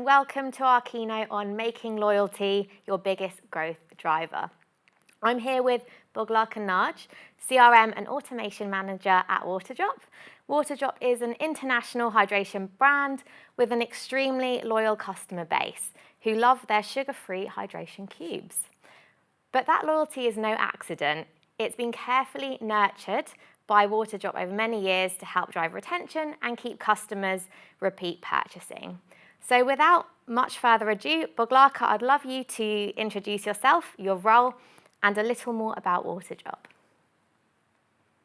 welcome to our keynote on making loyalty your biggest growth driver. I'm here with Boglarka Nagy, CRM and Automation Manager at Waterdrop. Waterdrop is an international hydration brand with an extremely loyal customer base who love their sugar-free hydration cubes. But that loyalty is no accident. It's been carefully nurtured by Waterdrop over many years to help drive retention and keep customers repeat purchasing. So without much further ado, Boglarka, I'd love you to introduce yourself, your role, and a little more about Waterdrop.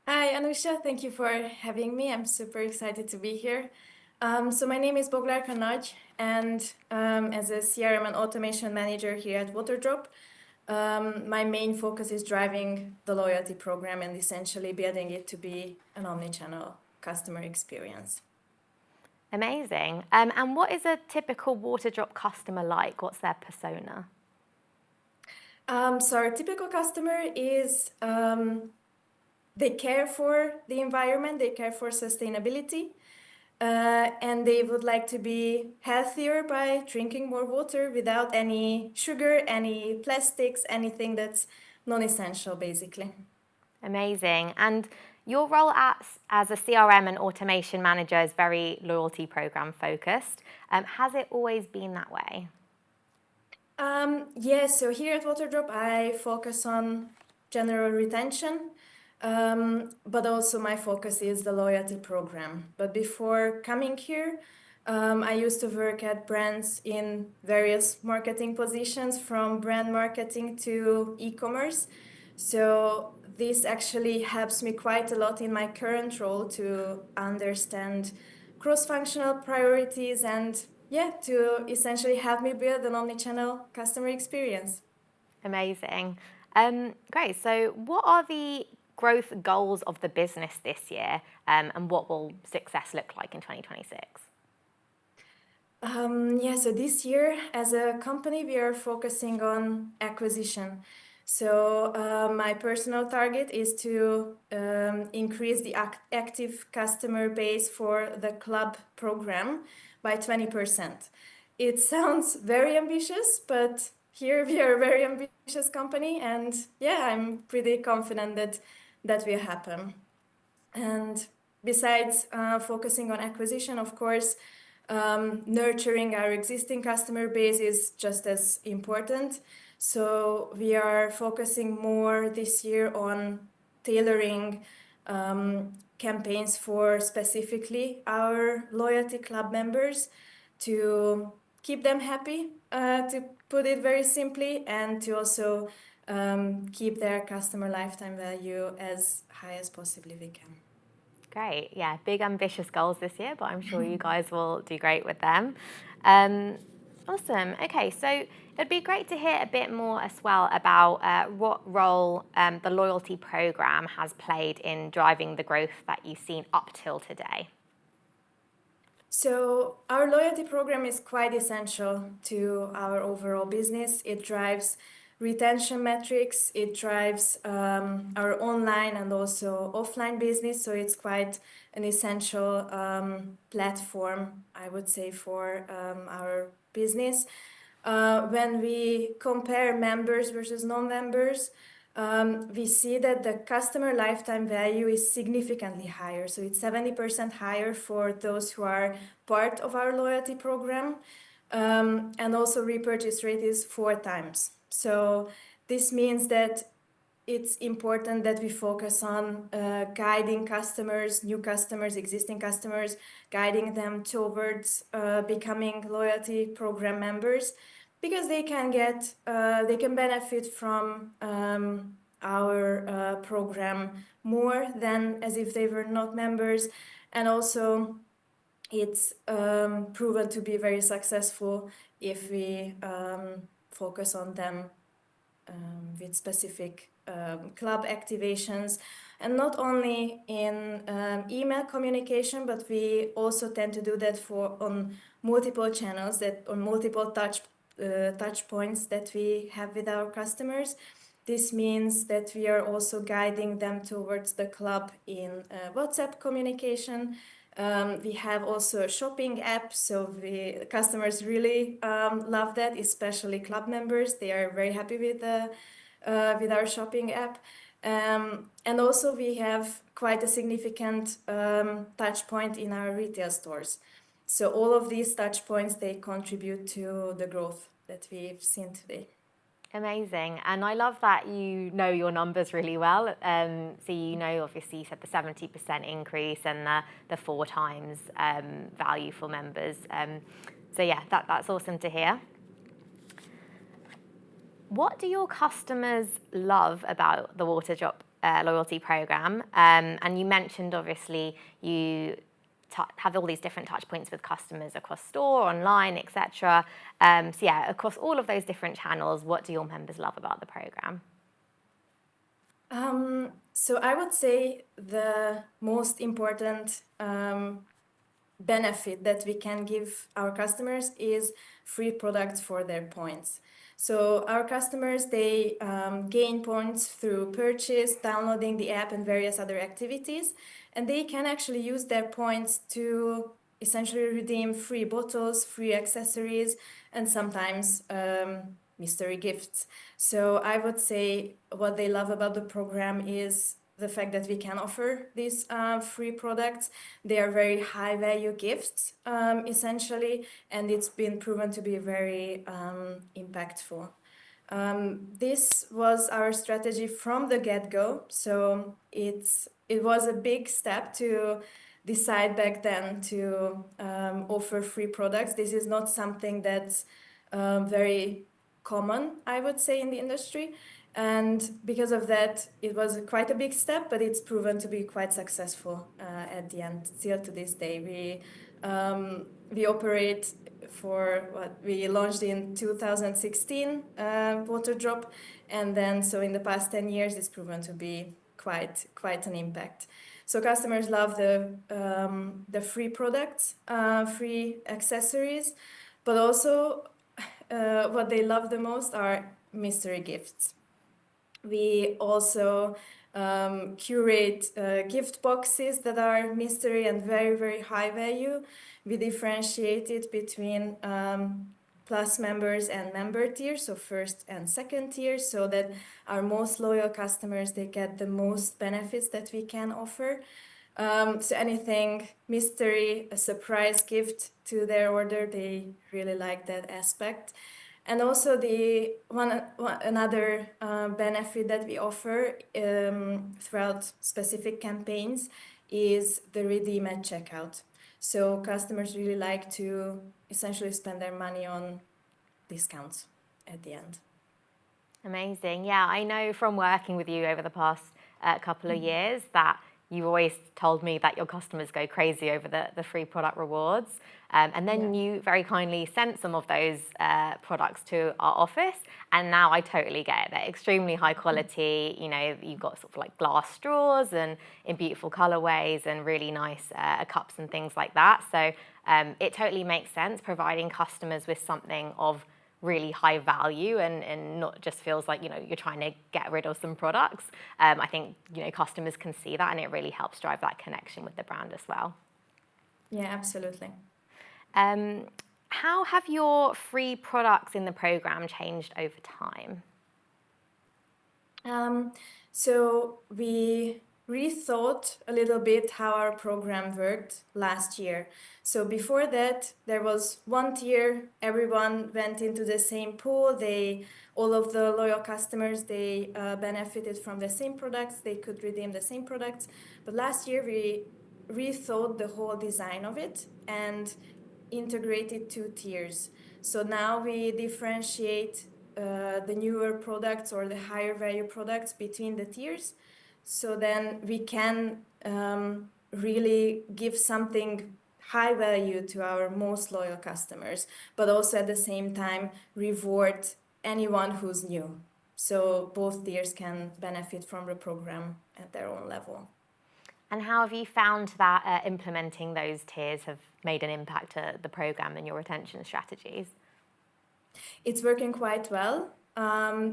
Hi, Anusha. Thank you for having me. I'm super excited to be here. So my name is Boglarka Nagy, and as a CRM and Automation Manager here at Waterdrop, my main focus is driving the loyalty program and essentially building it to be an omnichannel customer experience. Amazing. And what is a typical Waterdrop customer like? What's their persona? So our typical customer is they care for the environment, they care for sustainability, and they would like to be healthier by drinking more water without any sugar, any plastics, anything that's non-essential, basically. Amazing. And your role as a CRM and Automation Manager is very loyalty program focused. Has it always been that way? Yes, so here at Waterdrop, I focus on general retention, but also my focus is the loyalty program. But before coming here, I used to work at brands in various marketing positions, from brand marketing to e-commerce. So this actually helps me quite a lot in my current role to understand cross-functional priorities and to essentially help me build an omnichannel customer experience. Amazing. Great. So what are the growth goals of the business this year, and what will success look like in 2026? So this year, as a company, we are focusing on acquisition. So my personal target is to increase the active customer base for the club program by 20%. It sounds very ambitious, but here we are a very ambitious company, and I'm pretty confident that that will happen. And besides focusing on acquisition, of course, nurturing our existing customer base is just as important. So we are focusing more this year on tailoring campaigns for specifically our loyalty club members to keep them happy, to put it very simply, and to also keep their customer lifetime value as high as possibly we can. Great. Yeah, big ambitious goals this year, but I'm sure you guys will do great with them. Awesome. Okay, so it'd be great to hear a bit more as well about what role the loyalty program has played in driving the growth that you've seen up till today. So our loyalty program is quite essential to our overall business. It drives retention metrics, it drives our online and also offline business, so it's quite an essential platform, I would say, for our business. When we compare members versus non-members, we see that the customer lifetime value is significantly higher. So it's 70% higher for those who are part of our loyalty program. And also repurchase rate is 4 times. So this means that it's important that we focus on guiding customers, new customers, existing customers, guiding them towards becoming loyalty program members, because they can benefit from our program more than as if they were not members. And also it's proven to be very successful if we focus on them with specific club activations, and not only in email communication, but we also tend to do that on multiple channels, that on multiple touch points that we have with our customers. This means that we are also guiding them towards the club in WhatsApp communication, We have also a shopping app, so the customers really love that, especially club members. They are very happy with our shopping app. And also we have quite a significant touch point in our retail stores. So all of these touch points, they contribute to the growth that we've seen today. Amazing. And I love that you know your numbers really well. So you know, obviously, you said the 70% increase and the 4 times value for members. So yeah, that's awesome to hear. What do your customers love about the Waterdrop loyalty program? And you mentioned, obviously, you have all these different touch points with customers across store, online, etc. So yeah, across all of those different channels, what do your members love about the program? So I would say the most important benefit that we can give our customers is free products for their points. So our customers, they gain points through purchase, downloading the app and various other activities, and they can actually use their points to essentially redeem free bottles, free accessories, and sometimes mystery gifts. So I would say what they love about the program is the fact that we can offer these free products. They are very high value gifts, essentially, and it's been proven to be very impactful. This was our strategy from the get-go. So it was a big step to decide back then to offer free products. This is not something that's very common, I would say, in the industry. And because of that, it was quite a big step, but it's proven to be quite successful at the end. Still to this day, we operate for what we launched in 2016, Waterdrop, and then so in the past 10 years, it's proven to be quite an impact. So customers love the free products, free accessories, but also what they love the most are mystery gifts. We also curate gift boxes that are mystery and very, very high value. We differentiate it between plus members and member tiers, so first and second tiers, so that our most loyal customers, they get the most benefits that we can offer. So anything mystery, a surprise gift to their order, they really like that aspect. And also another benefit that we offer throughout specific campaigns is the redeem at checkout. So customers really like to essentially spend their money on discounts at the end. Amazing. Yeah, I know from working with you over the past couple of years that you've always told me that your customers go crazy over the free product rewards. And then you very kindly sent some of those products to our office. And now I totally get it. They're extremely high quality. You know, you've got sort of like glass straws and in beautiful colorways and really nice cups and things like that. So it totally makes sense providing customers with something of really high value and not just feels like, you know, you're trying to get rid of some products. I think, you know, customers can see that and it really helps drive that connection with the brand as well. Yeah, absolutely. How have your free products in the program changed over time? So we rethought a little bit how our program worked last year. So before that, there was one tier, everyone went into the same pool. All of the loyal customers, they benefited from the same products, they could redeem the same products. But last year, we rethought the whole design of it and integrated 2 tiers. So now we differentiate the newer products or the higher value products between the tiers. So then we can really give something high value to our most loyal customers, but also at the same time reward anyone who's new. So both tiers can benefit from the program at their own level. And how have you found that implementing those tiers have made an impact to the program and your retention strategies? It's working quite well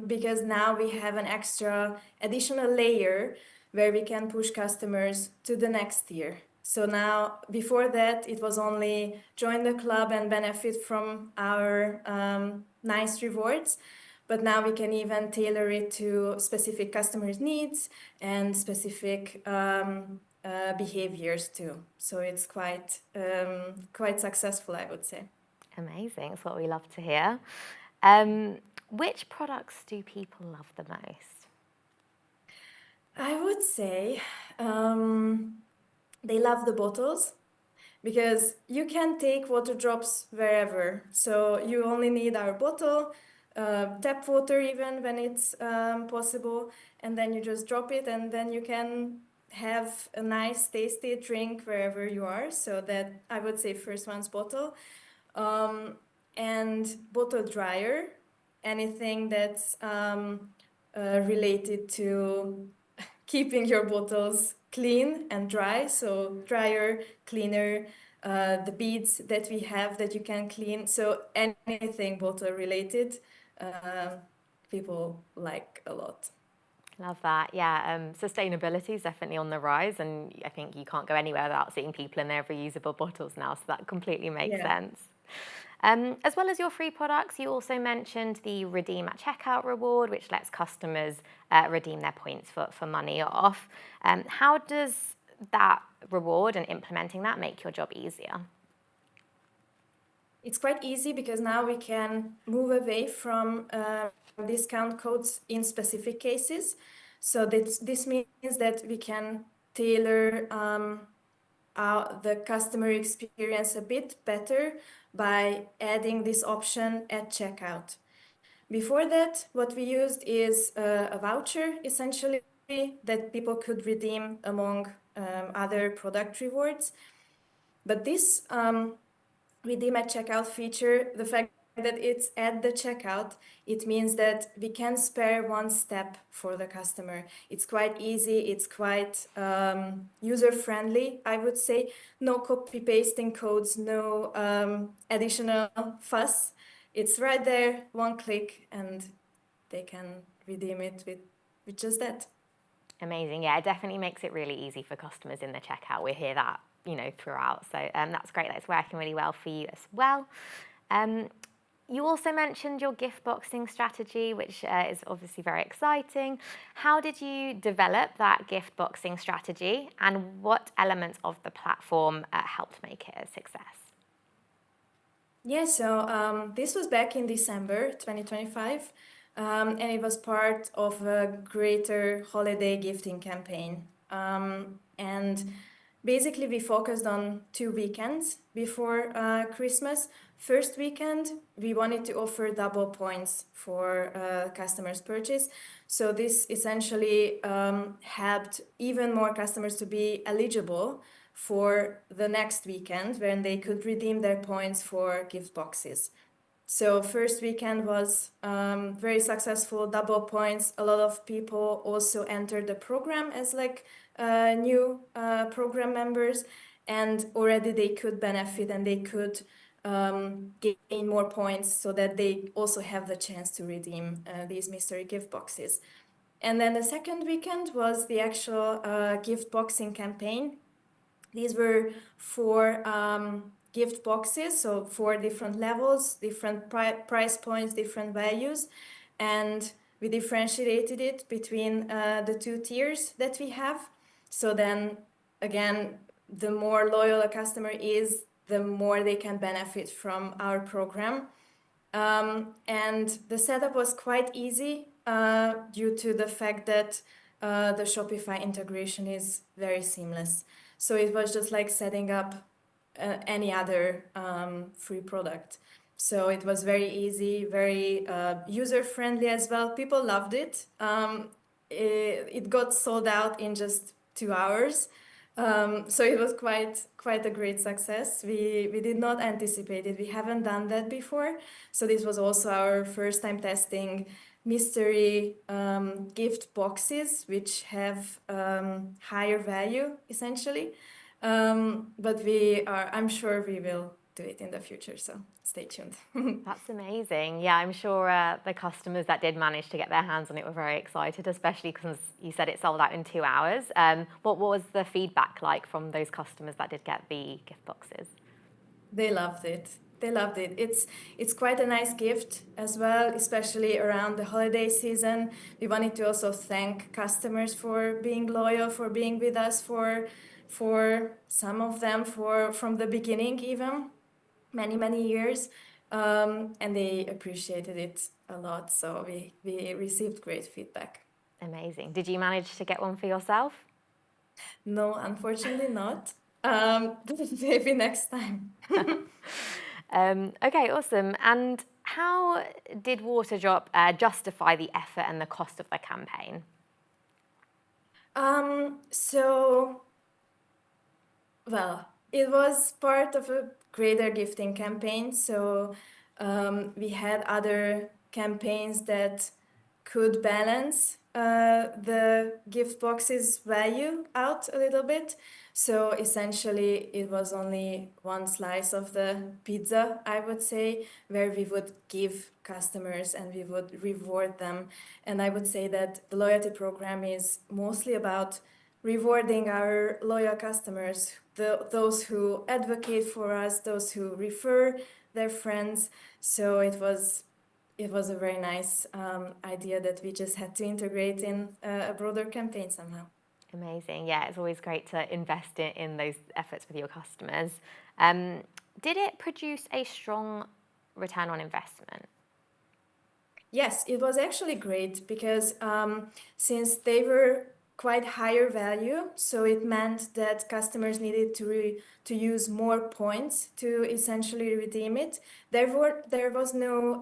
because now we have an extra additional layer where we can push customers to the next tier. So now, before that, it was only join the club and benefit from our nice rewards. But now we can even tailor it to specific customers' needs and specific behaviors too. So it's quite successful, I would say. Amazing. That's what we love to hear. Which products do people love the most? I would say they love the bottles because you can take water drops wherever. So you only need our bottle, tap water even when it's possible, and then you just drop it, and then you can have a nice, tasty drink wherever you are. So that I would say first one's bottle, and bottle dryer, anything that's related to keeping your bottles clean and dry. So dryer, cleaner, the beads that we have that you can clean. So anything bottle related, people like a lot. Love that. Yeah, sustainability is definitely on the rise, and I think you can't go anywhere without seeing people in their reusable bottles now, so that completely makes Yeah. sense. As well as your free products, you also mentioned the Redeem at Checkout reward, which lets customers redeem their points for money off. How does that reward and implementing that make your job easier? It's quite easy because now we can move away from discount codes in specific cases. So this means that we can tailor the customer experience a bit better by adding this option at checkout. Before that, what we used is a voucher, essentially, that people could redeem among other product rewards. But this redeem at checkout feature, the fact that it's at the checkout, it means that we can spare one step for the customer. It's quite easy, it's quite user-friendly, I would say. No copy-pasting codes, no additional fuss. It's right there, one click, and they can redeem it with just that. Amazing. Yeah, it definitely makes it really easy for customers in the checkout. We hear that, throughout. So that's great. That's working really well for you as well. You also mentioned your gift boxing strategy, which is obviously very exciting. How did you develop that gift boxing strategy, and what elements of the platform helped make it a success? Yeah, so this was back in December 2025, and it was part of a greater holiday gifting campaign. And basically, we focused on 2 weekends before Christmas. First weekend, we wanted to offer double points for customers' purchase. So this essentially helped even more customers to be eligible for the next weekend when they could redeem their points for gift boxes. So first weekend was very successful, double points. A lot of people also entered the program as like new program members, and already they could benefit and they could gain more points so that they also have the chance to redeem these mystery gift boxes. And then the second weekend was the actual gift boxing campaign. These were 4 gift boxes, so 4 different levels, different price points, different values, and we differentiated it between the 2 tiers that we have. So then, again, the more loyal a customer is, the more they can benefit from our program. And the setup was quite easy due to the fact that the Shopify integration is very seamless. So it was just like setting up any other free product. So it was very easy, very user-friendly as well. People loved it. It got sold out in just 2 hours. So it was quite a great success. We did not anticipate it. We haven't done that before. So this was also our first time testing mystery gift boxes, which have higher value essentially. But I'm sure we will do it in the future. So stay tuned. That's amazing. Yeah, I'm sure the customers that did manage to get their hands on it were very excited, especially because you said it sold out in 2 hours. What was the feedback like from those customers that did get the gift boxes? They loved it. They loved it. It's quite a nice gift as well, especially around the holiday season. We wanted to also thank customers for being loyal, for being with us for some of them for from the beginning even many years, and they appreciated it a lot. So we received great feedback. Amazing. Did you manage to get one for yourself? No, unfortunately not. Maybe next time. Okay, awesome. And how did Waterdrop justify the effort and the cost of the campaign? So, well, it was part of a greater gifting campaign. So, we had other campaigns that could balance the gift box's value out a little bit. So essentially, it was only one slice of the pizza, I would say, where we would give customers and we would reward them. And I would say that the loyalty program is mostly about rewarding our loyal customers, those who advocate for us, those who refer their friends. So it was a very nice idea that we just had to integrate in a broader campaign somehow. Amazing. Yeah, it's always great to invest in those efforts with your customers. Um, did it produce a strong return on investment? Yes, it was actually great because since they were quite higher value, so it meant that customers needed to use more points to essentially redeem it. There was no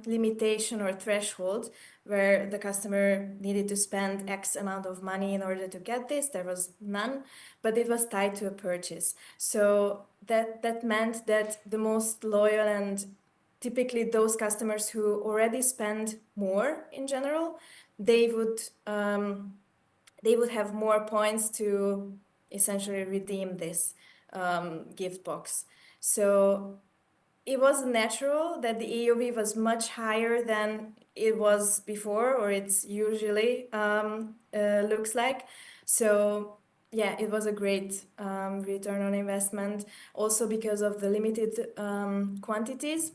limitation or threshold where the customer needed to spend X amount of money in order to get this. There was none, but it was tied to a purchase. So that meant that the most loyal and typically those customers who already spend more in general, they would have more points to essentially redeem this gift box. So it was natural that the AOV was much higher than it was before, or it's usually looks like. So yeah, it was a great return on investment. Also because of the limited quantities,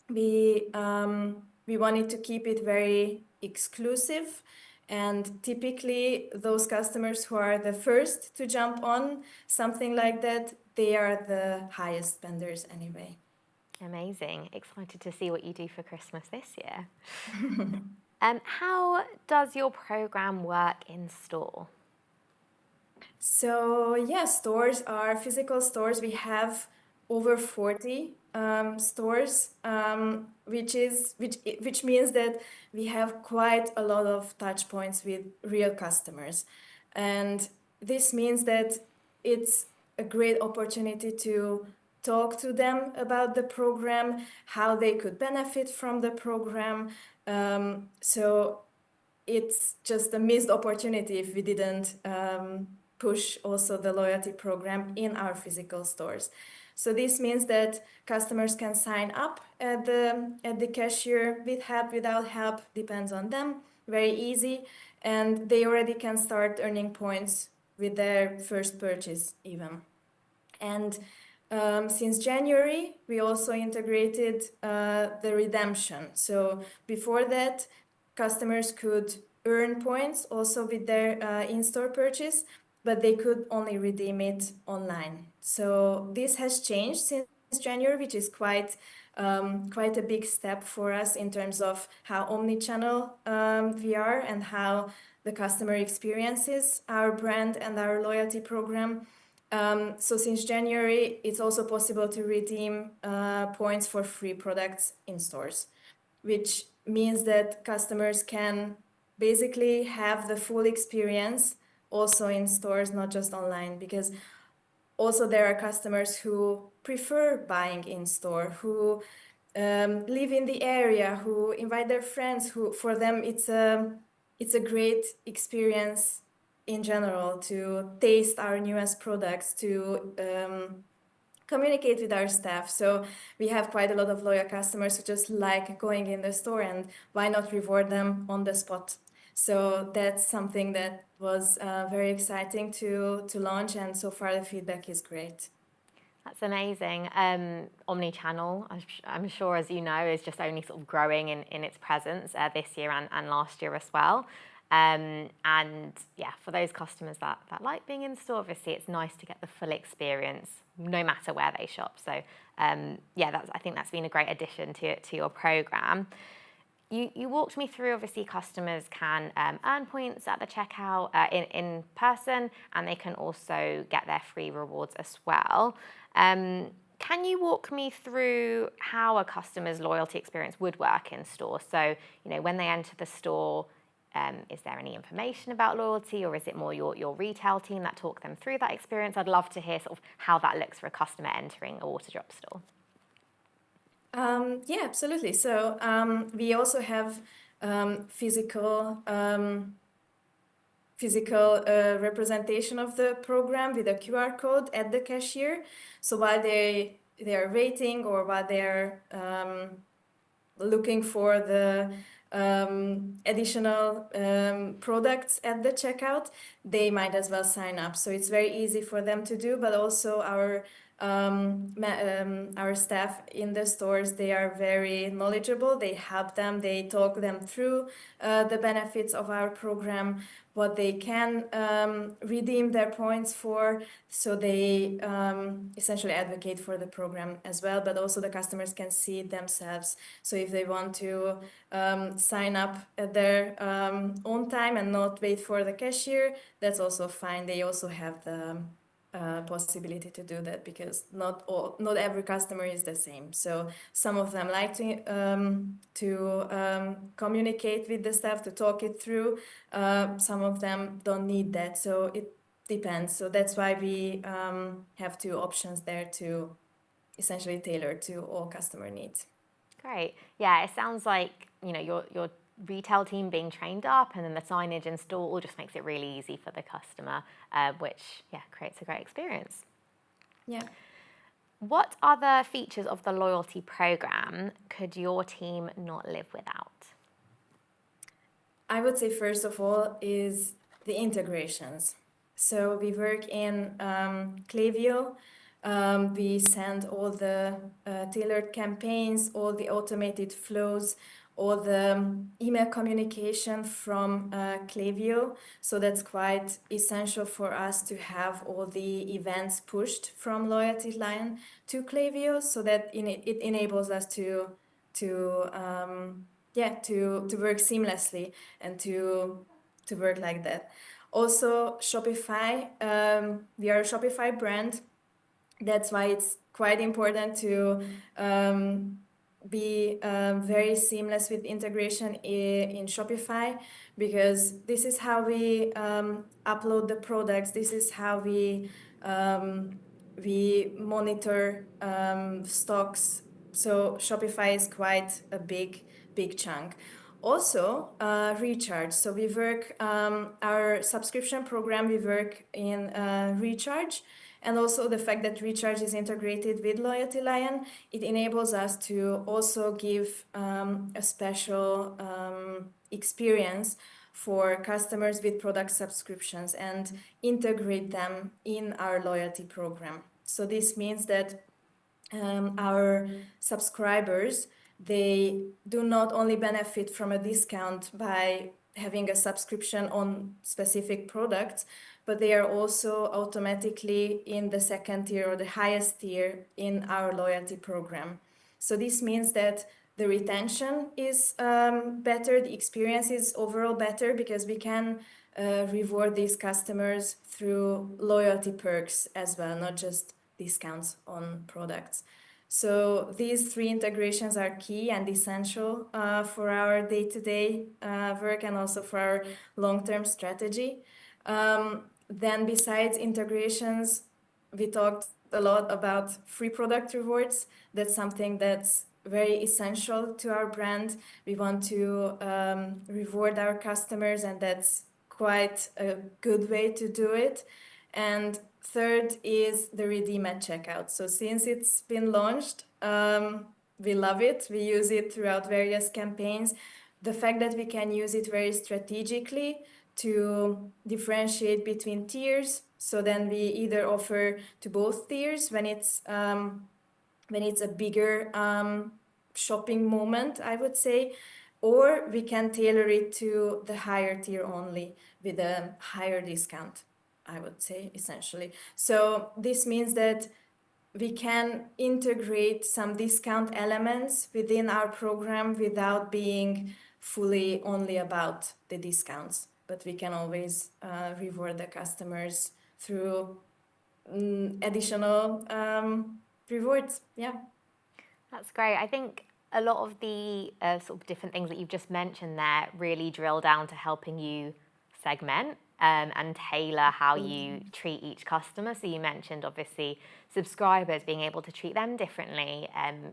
we wanted to keep it very exclusive, and typically those customers who are the first to jump on something like that, they are the highest spenders anyway. Amazing. Excited to see what you do for Christmas this year. How does your program work in store? So yeah, stores are physical stores. We have over 40 stores, which means that we have quite a lot of touch points with real customers, and this means that it's a great opportunity to talk to them about the program, how they could benefit from the program. So it's just a missed opportunity if we didn't push also the loyalty program in our physical stores. So this means that customers can sign up at the cashier with help, without help, depends on them. Very easy, and they already can start earning points with their first purchase even. And since January, we also integrated the redemption. So before that, customers could earn points also with their in-store purchase, but they could only redeem it online. So this has changed since January, which is quite a big step for us in terms of how omnichannel we are and how the customer experiences our brand and our loyalty program. So since January, it's also possible to redeem points for free products in stores, which means that customers can basically have the full experience also in stores, not just online, because also there are customers who prefer buying in store, who live in the area, who invite their friends, who for them it's a great experience in general to taste our newest products, to communicate with our staff. So we have quite a lot of loyal customers who just like going in the store, and why not reward them on the spot? So that's something that was very exciting to launch, and so far the feedback is great. That's amazing. Omni-channel, I'm sure, as you know, is just only sort of growing in its presence this year and last year as well. And yeah, for those customers that like being in store, obviously it's nice to get the full experience no matter where they shop. So yeah, I think that's been a great addition to your program. You walked me through, obviously, customers can earn points at the checkout in person, and they can also get their free rewards as well. Can you walk me through how a customer's loyalty experience would work in store? So, when they enter the store, is there any information about loyalty, or is it more your retail team that talk them through that experience? I'd love to hear sort of how that looks for a customer entering a Waterdrop store. Yeah, absolutely. So we also have physical representation of the program with a QR code at the cashier. So while they are waiting, or while they're looking for the additional products at the checkout, they might as well sign up. So it's very easy for them to do, but also our staff in the stores, they are very knowledgeable. They help them, they talk them through the benefits of our program, what they can redeem their points for. So they essentially advocate for the program as well, but also the customers can see it themselves. So if they want to sign up at their own time and not wait for the cashier, that's also fine. They also have the possibility to do that, because not every customer is the same. So some of them like to communicate with the staff, to talk it through. Some of them don't need that. So it depends. So that's why we have two options there to essentially tailor to all customer needs. Great. Yeah, it sounds like your retail team being trained up, and then the signage in store all just makes it really easy for the customer, which creates a great experience. Yeah. What other features of the loyalty program could your team not live without? I would say first of all is the integrations. So we work in Klaviyo. We send all the tailored campaigns, all the automated flows, all the email communication from Klaviyo. So that's quite essential for us to have all the events pushed from Loyalty Line to Klaviyo, so that it enables us to work seamlessly and to work like that. Also, Shopify, we are a Shopify brand. That's why it's quite important to be very seamless with integration in Shopify, because this is how we upload the products. This is how we monitor stocks. So Shopify is quite a big chunk. Also, recharge. So we work our subscription program. We work in recharge. And also the fact that recharge is integrated with Loyalty Lion, it enables us to also give a special experience for customers with product subscriptions and integrate them in our loyalty program. So this means that our subscribers, they do not only benefit from a discount by having a subscription on specific products, but they are also automatically in the second tier or the highest tier in our loyalty program. So this means that the retention is better, the experience is overall better, because we can reward these customers through loyalty perks as well, not just discounts on products. So these three integrations are key and essential for our day-to-day work, and also for our long-term strategy. Then besides integrations, we talked a lot about free product rewards. That's something that's very essential to our brand. We want to reward our customers, and that's quite a good way to do it. And third is the redeem at checkout. So since it's been launched, we love it. We use it throughout various campaigns. The fact that we can use it very strategically to differentiate between tiers. So then we either offer to both tiers when it's a bigger shopping moment, I would say, or we can tailor it to the higher tier only with a higher discount, I would say, essentially. So this means that we can integrate some discount elements within our program without being fully only about the discounts, but we can always reward the customers through additional rewards. Yeah. That's great. I think a lot of the sort of different things that you've just mentioned there really drill down to helping you segment and tailor how you treat each customer. So you mentioned obviously subscribers, being able to treat them differently,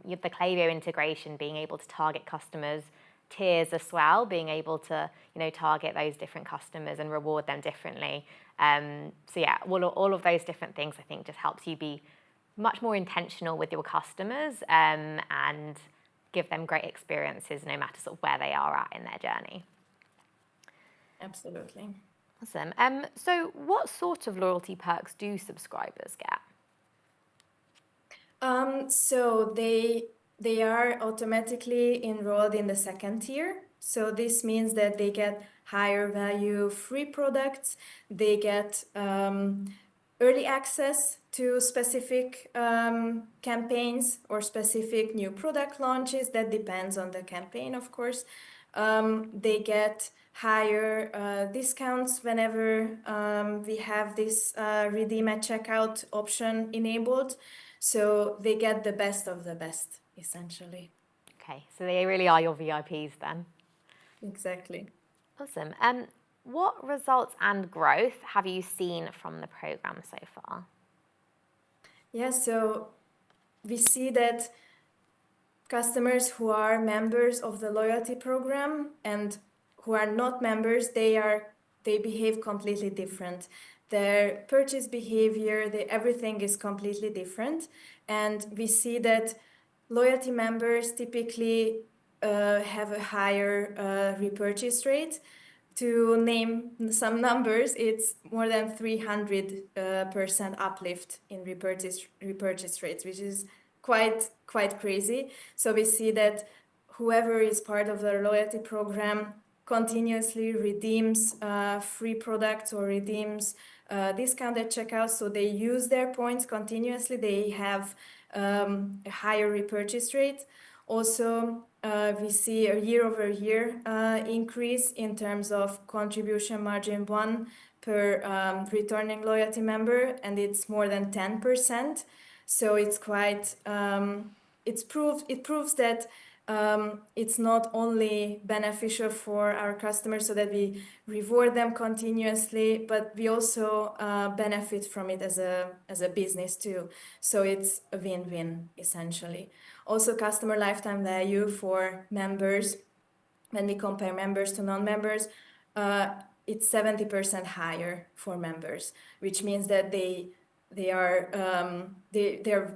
you have the Klaviyo integration, being able to target customers, tiers as well, being able to target those different customers and reward them differently. So yeah, all of those different things I think just helps you be much more intentional with your customers and give them great experiences no matter sort of where they are at in their journey. Absolutely. Awesome. So what sort of loyalty perks do subscribers get? So they are automatically enrolled in the second tier. So this means that they get higher value free products. They get early access to specific campaigns or specific new product launches. That depends on the campaign, of course. They get higher discounts whenever we have this redeem at checkout option enabled. So they get the best of the best, essentially. Okay, so they really are your VIPs then. Exactly. Awesome. What results and growth have you seen from the program so far? Yeah, so we see that customers who are members of the loyalty program and who are not members, they behave completely different. Their purchase behavior, everything is completely different. And we see that loyalty members typically have a higher repurchase rate. To name some numbers, it's more than 300% uplift in repurchase rates, which is quite crazy. So we see that whoever is part of the loyalty program continuously redeems free products or redeems discount at checkout. So they use their points continuously. They have a higher repurchase rate. Also, we see a year-over-year increase in terms of contribution margin 1 per returning loyalty member, and it's more than 10%. So it's quite it proves that it's not only beneficial for our customers so that we reward them continuously, but we also benefit from it as a business too. So it's a win-win, essentially. Also, customer lifetime value for members, when we compare members to non-members, it's 70% higher for members, which means that they're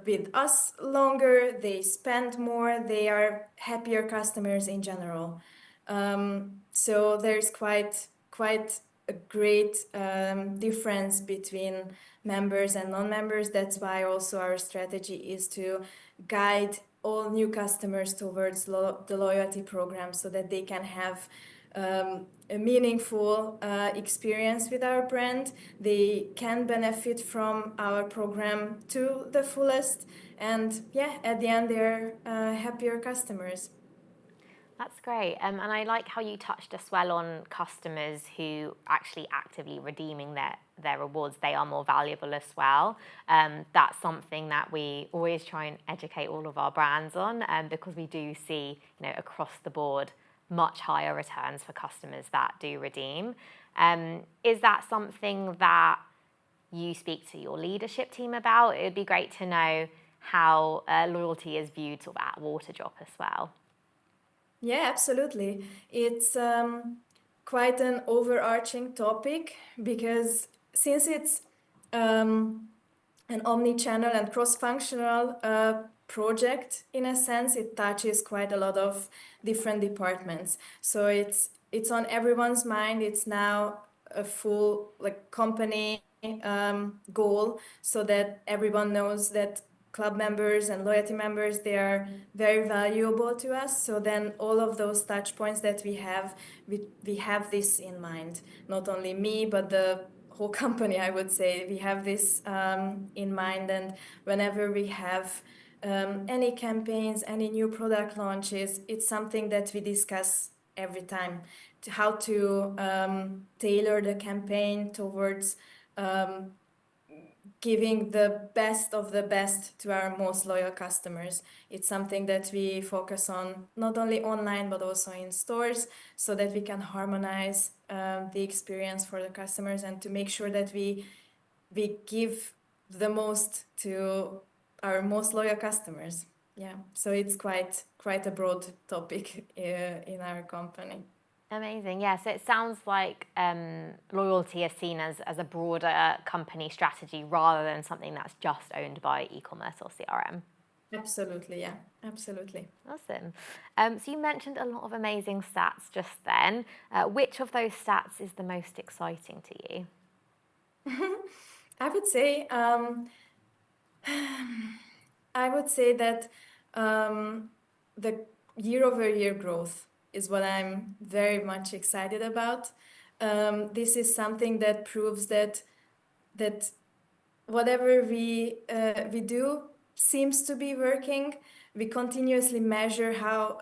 with us longer, they spend more, they are happier customers in general. So there's quite a great difference between members and non-members. That's why also our strategy is to guide all new customers towards the loyalty program so that they can have a meaningful experience with our brand. They can benefit from our program to the fullest, and yeah, at the end they're happier customers. That's great. And I like how you touched as well on customers who actually actively redeeming their rewards. They are more valuable as well. That's something that we always try and educate all of our brands on because we do see, across the board, much higher returns for customers that do redeem. Is that something that you speak to your leadership team about? It would be great to know how loyalty is viewed sort of at Waterdrop as well. Yeah, absolutely. It's quite an overarching topic because since it's an omni-channel and cross-functional project. In a sense, it touches quite a lot of different departments. So it's on everyone's mind. It's now a full company goal, so that everyone knows that club members and loyalty members, they are very valuable to us. So then all of those touch points that we have this in mind. Not only me, but the whole company, I would say. We have this in mind, and whenever we have any campaigns, any new product launches, it's something that we discuss every time, how to tailor the campaign towards giving the best of the best to our most loyal customers. It's something that we focus on not only online but also in stores, so that we can harmonize the experience for the customers and to make sure that we give the most to our most loyal customers. Yeah, so it's quite a broad topic in our company. Amazing. Yeah, so it sounds like loyalty is seen as a broader company strategy rather than something that's just owned by e-commerce or CRM. Absolutely, yeah, absolutely. Awesome. So you mentioned a lot of amazing stats just then. Which of those stats is the most exciting to you? I would say that the year-over-year growth is what I'm very much excited about. This is something that proves that whatever we do seems to be working. We continuously measure how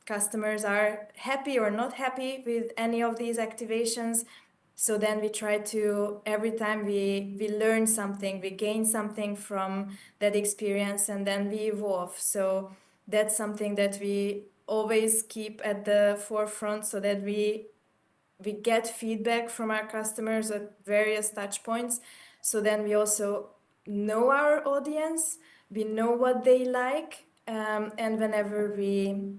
customers are happy or not happy with any of these activations. So then we try to, every time we learn something, we gain something from that experience, and then we evolve. So that's something that we always keep at the forefront, so that we get feedback from our customers at various touch points. So then we also know our audience, we know what they like, and whenever we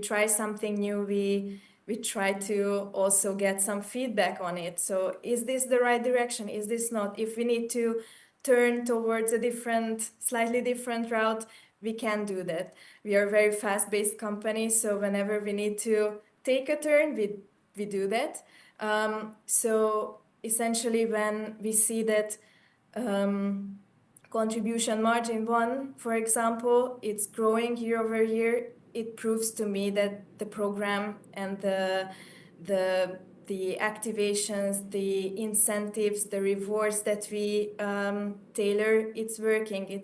try something new, we try to also get some feedback on it. So is this the right direction? Is this not? If we need to turn towards a slightly different route, we can do that. We are a very fast-paced company, so whenever we need to take a turn, we do that. So essentially, when we see that contribution margin 1, for example, it's growing year over year, it proves to me that the program and the activations, the incentives, the rewards that we tailor, it's working.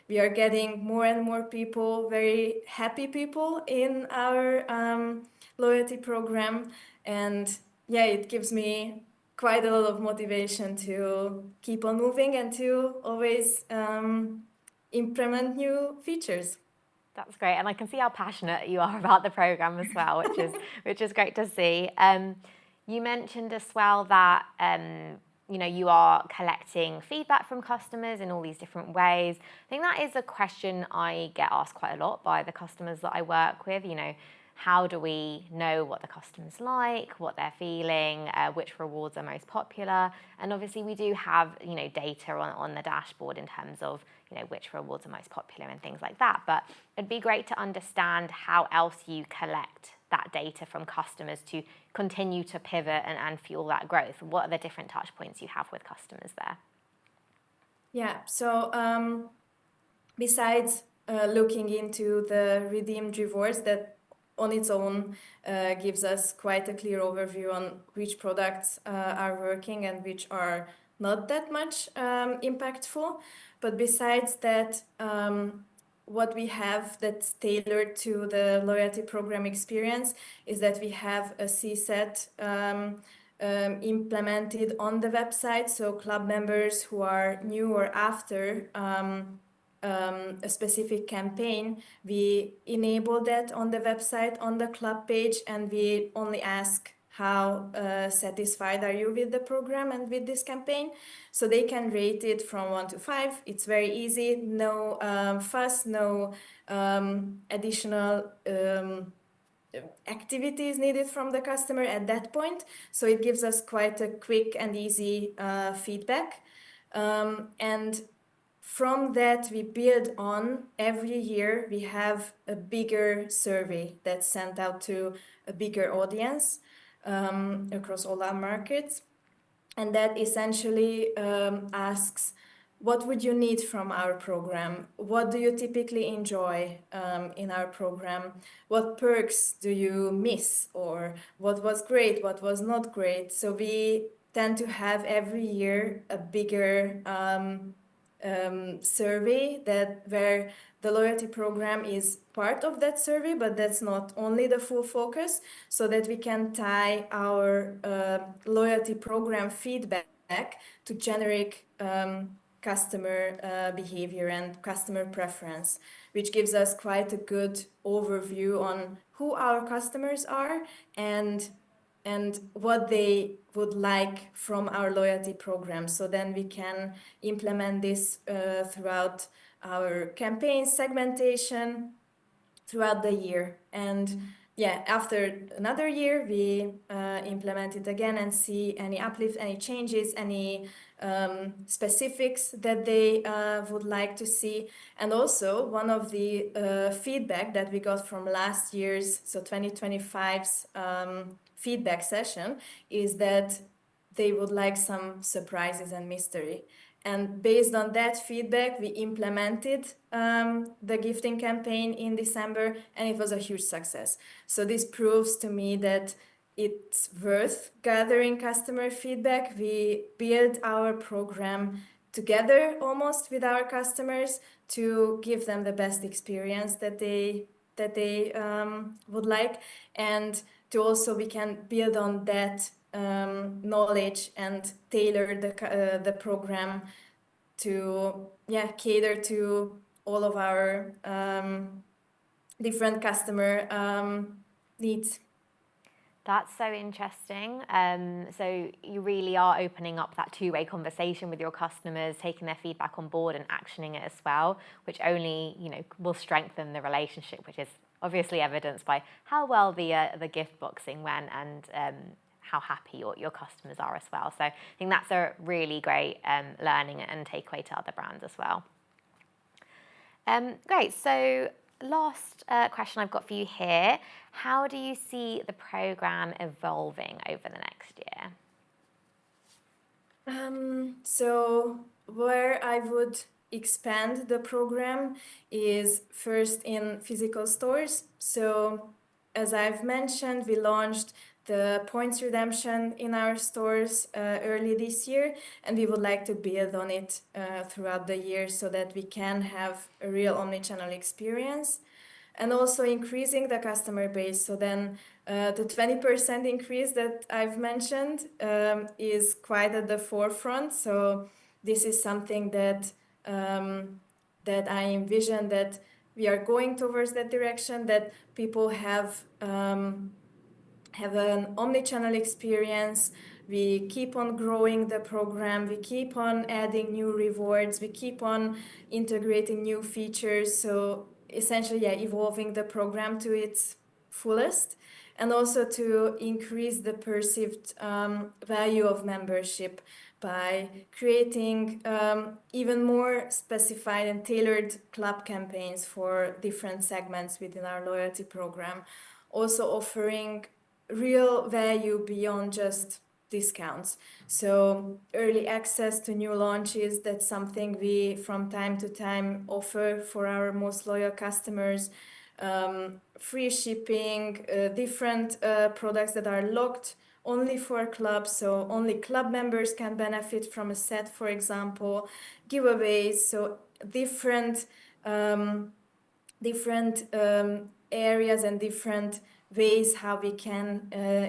We are getting more and more people, very happy people in our loyalty program, and yeah, it gives me quite a lot of motivation to keep on moving and to always implement new features. That's great, and I can see how passionate you are about the program as well, which is great to see. You mentioned as well that you are collecting feedback from customers in all these different ways. I think that is a question I get asked quite a lot by the customers that I work with. How do we know what the customers like, what they're feeling, which rewards are most popular? And obviously we do have, data on the dashboard in terms of, which rewards are most popular and things like that. But it'd be great to understand how else you collect that data from customers to continue to pivot and fuel that growth. What are the different touch points you have with customers there? Yeah, so besides looking into the redeemed rewards, that on its own gives us quite a clear overview on which products are working and which are not that much impactful. But besides that, what we have that's tailored to the loyalty program experience is that we have a CSAT implemented on the website. So club members who are new or after a specific campaign, we enable that on the website, on the club page, and we only ask how satisfied are you with the program and with this campaign. So they can rate it from 1 to 5. It's very easy, no fuss, no additional activities needed from the customer at that point. So it gives us quite a quick and easy feedback. And from that, we build on every year. We have a bigger survey that's sent out to a bigger audience across all our markets. And that essentially asks, what would you need from our program? What do you typically enjoy in our program? What perks do you miss? Or what was great? What was not great? So we tend to have every year a bigger survey where the loyalty program is part of that survey, but that's not only the full focus, so that we can tie our loyalty program feedback to generic customer behavior and customer preference, which gives us quite a good overview on who our customers are and what they would like from our loyalty program. So then we can implement this throughout our campaign segmentation throughout the year. And yeah, after another year, we implement it again and see any uplift, any changes, any specifics that they would like to see. And also, one of the feedback that we got from last year's, so 2025's feedback session, is that they would like some surprises and mystery. And based on that feedback, we implemented the gifting campaign in December, and it was a huge success. So this proves to me that it's worth gathering customer feedback. We build our program together almost with our customers to give them the best experience that they would like, and to also we can build on that knowledge and tailor the program to cater to all of our different customer needs. That's so interesting. So you really are opening up that two-way conversation with your customers, taking their feedback on board and actioning it as well, which only will strengthen the relationship, which is obviously evidenced by how well the gift boxing went and how happy your customers are as well. So I think that's a really great learning and takeaway to other brands as well. Great. So last question I've got for you here. How do you see the program evolving over the next year? So where I would expand the program is first in physical stores. So as I've mentioned, we launched the points redemption in our stores early this year, and we would like to build on it throughout the year so that we can have a real omnichannel experience, and also increasing the customer base. So then the 20% increase that I've mentioned is quite at the forefront. So this is something that I envision that we are going towards that direction, that people have an omnichannel experience. We keep on growing the program, we keep on adding new rewards, we keep on integrating new features. So essentially, evolving the program to its fullest, and also to increase the perceived value of membership by creating even more specified and tailored club campaigns for different segments within our loyalty program. Also offering real value beyond just discounts. So early access to new launches, that's something we from time to time offer for our most loyal customers. Free shipping, different products that are locked only for clubs, so only club members can benefit from a set, for example, giveaways, so different areas and different ways how we can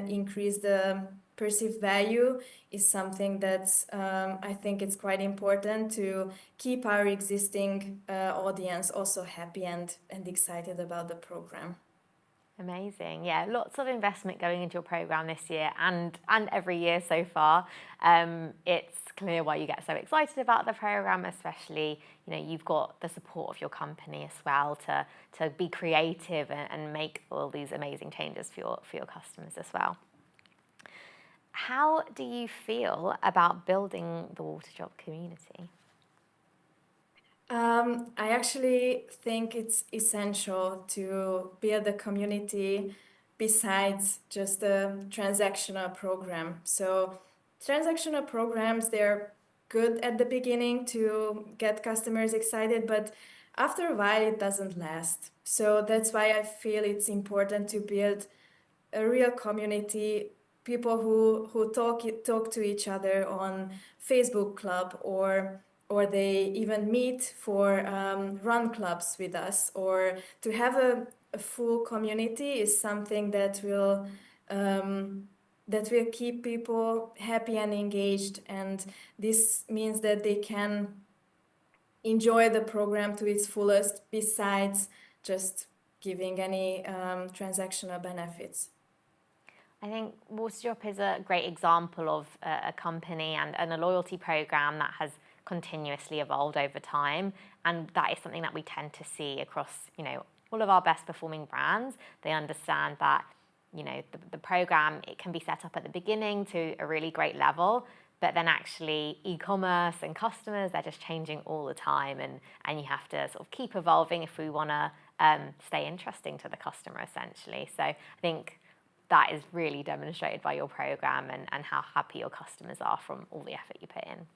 increase the perceived value is something that's I think it's quite important to keep our existing audience also happy and excited about the program. Amazing. Yeah, lots of investment going into your program this year and every year so far. It's clear why you get so excited about the program, especially, you've got the support of your company as well to be creative and make all these amazing changes for your customers as well. How do you feel about building the Waterdrop community? I actually think it's essential to build a community besides just a transactional program. So, transactional programs, they're good at the beginning to get customers excited, but after a while, it doesn't last. So, that's why I feel it's important to build a real community, people who talk to each other on Facebook club, or they even meet for run clubs with us, or to have a full community is something that will keep people happy and engaged, and this means that they can enjoy the program to its fullest besides just giving any transactional benefits. I think Waterdrop is a great example of a company and a loyalty program that has continuously evolved over time, and that is something that we tend to see across, all of our best performing brands. They understand that, the program, it can be set up at the beginning to a really great level, but then actually e-commerce and customers, they're just changing all the time, and you have to sort of keep evolving if we want to stay interesting to the customer, essentially. So I think that is really demonstrated by your program and how happy your customers are from all the effort you put in.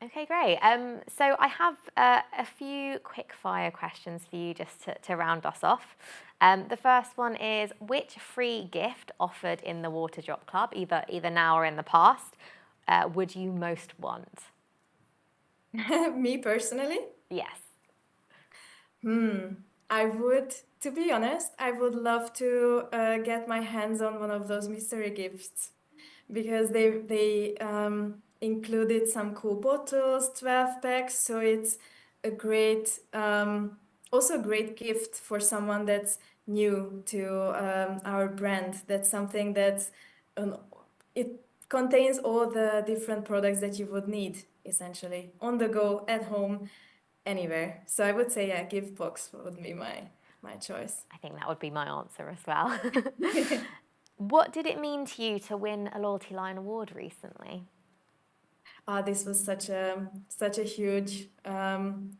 Okay, great. So I have a few quick fire questions for you just to round us off. The first one is, which free gift offered in the Waterdrop Club, either now or in the past, would you most want? Me personally? Yes. I would, to be honest, I would love to get my hands on one of those mystery gifts, because they included some cool bottles, 12 packs, so it's a great also a great gift for someone that's new to our brand. That's something that um, it contains all the different products that you would need, essentially, on the go, at home, anywhere. So I would say, yeah, gift box would be my choice. I think that would be my answer as well. What did it mean to you to win a Loyalty Line award recently? This was such a huge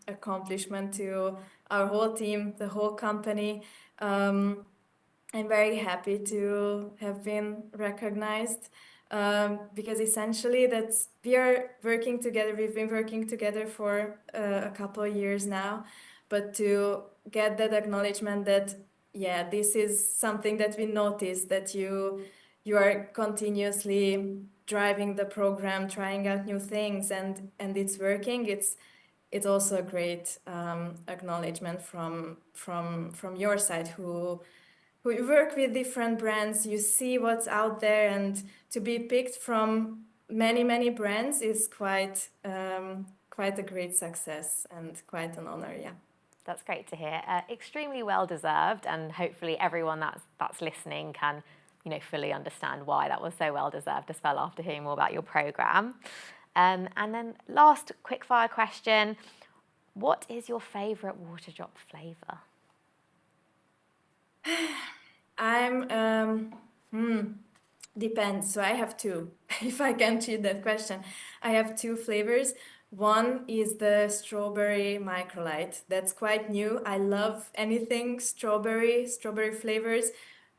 accomplishment to our whole team, the whole company. Um, I'm very happy to have been recognized, because essentially that's we are working together. We've been working together for a couple of years now, but to get that acknowledgement that, yeah, this is something that we noticed, that you are continuously driving the program, trying out new things, and it's working. It's also a great acknowledgement from your side, who you work with different brands, you see what's out there, and to be picked from many brands is quite a great success and quite an honor. Yeah. That's great to hear. Extremely well deserved, and hopefully everyone that's listening can, fully understand why that was so well deserved as well after hearing more about your program. And then last quickfire question: what is your favourite Waterdrop flavour? I'm depends. So I have two. If I can cheat that question, I have two flavors. One is the strawberry microlight. That's quite new. I love anything strawberry flavors.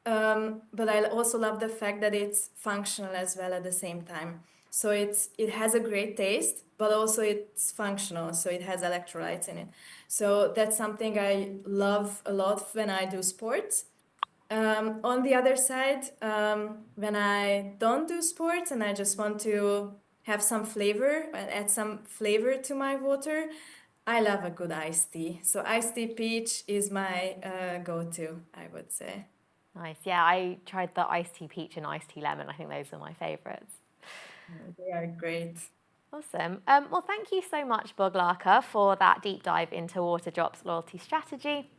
But I also love the fact that it's functional as well at the same time. So it has a great taste, but also it's functional. So it has electrolytes in it. So that's something I love a lot when I do sports. On the other side, when I don't do sports and I just want to have some flavor, add some flavor to my water, I love a good iced tea. So iced tea peach is my go-to, I would say. Nice. Yeah, I tried the iced tea peach and iced tea lemon. I think those are my favourites. They are great. Awesome. Well, thank you so much, Boglarka, for that deep dive into Waterdrop's loyalty strategy.